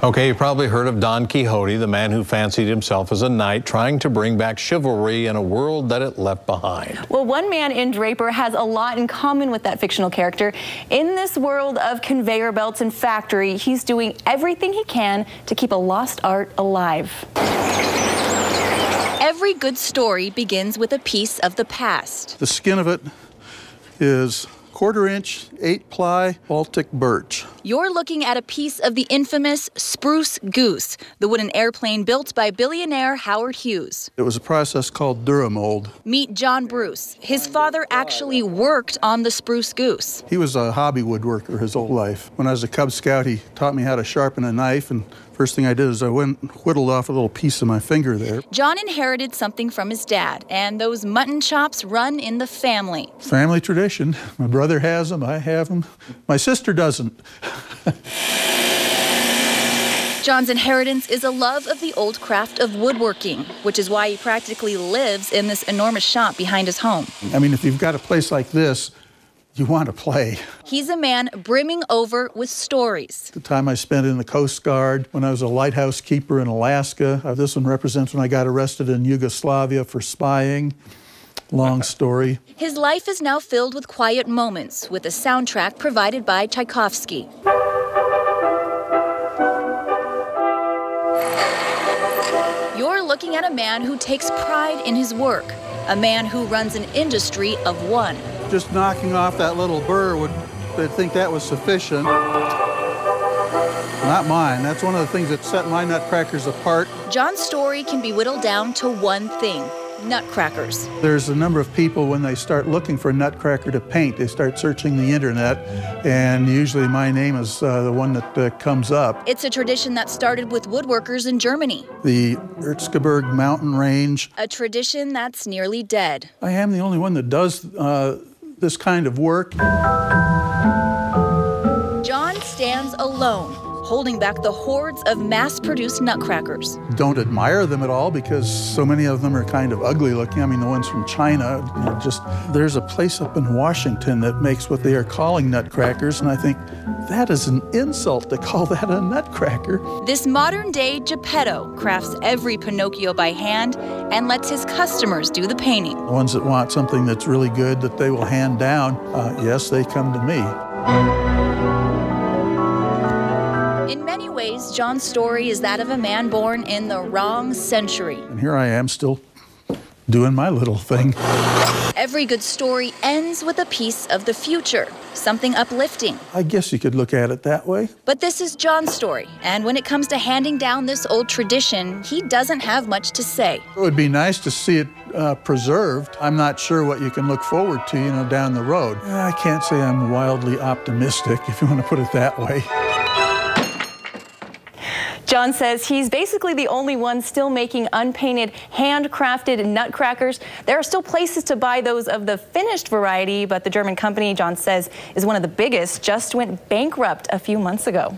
Okay, you probably heard of Don Quixote, the man who fancied himself as a knight, trying to bring back chivalry in a world that it left behind. Well, one man in Draper has a lot in common with that fictional character. In this world of conveyor belts and factory, he's doing everything he can to keep a lost art alive. Every good story begins with a piece of the past. The skin of it is 1/4 inch, 8-ply Baltic birch. You're looking at a piece of the infamous spruce goose, the wooden airplane built by billionaire Howard Hughes. It was a process called Duramold. Meet John Bruce. His father actually worked on the spruce goose. He was a hobby woodworker his whole life. When I was a Cub Scout, he taught me how to sharpen a knife, and first thing I did is I went and whittled off a little piece of my finger there. John inherited something from his dad, and those mutton chops run in the family. Family tradition. My brother has them, I have them. My sister doesn't. John's inheritance is a love of the old craft of woodworking, which is why he practically lives in this enormous shop behind his home. I mean, if you've got a place like this, you want to play. He's a man brimming over with stories. The time I spent in the Coast Guard, when I was a lighthouse keeper in Alaska. This one represents when I got arrested in Yugoslavia for spying. Long story. His life is now filled with quiet moments, with a soundtrack provided by Tchaikovsky. You're looking at a man who takes pride in his work, a man who runs an industry of one. Just knocking off that little burr, they'd think that was sufficient. Not mine. That's one of the things that set my nutcrackers apart. John's story can be whittled down to one thing: nutcrackers. There's a number of people, when they start looking for a nutcracker to paint, they start searching the internet, and usually my name is the one that comes up. It's a tradition that started with woodworkers in Germany. The Erzgebirge mountain range. A tradition that's nearly dead. I am the only one that does this kind of work. John stands alone, holding back the hordes of mass-produced nutcrackers. Don't admire them at all because so many of them are kind of ugly looking. I mean, the ones from China, there's a place up in Washington that makes what they are calling nutcrackers, and I think that is an insult to call that a nutcracker. This modern-day Geppetto crafts every Pinocchio by hand and lets his customers do the painting. The ones that want something that's really good that they will hand down, yes, they come to me. In many ways, John's story is that of a man born in the wrong century. And here I am still doing my little thing. Every good story ends with a piece of the future, something uplifting. I guess you could look at it that way. But this is John's story, and when it comes to handing down this old tradition, he doesn't have much to say. It would be nice to see it preserved. I'm not sure what you can look forward to, down the road. I can't say I'm wildly optimistic, if you want to put it that way. John says he's basically the only one still making unpainted, handcrafted nutcrackers. There are still places to buy those of the finished variety, but the German company, John says, is one of the biggest, just went bankrupt a few months ago.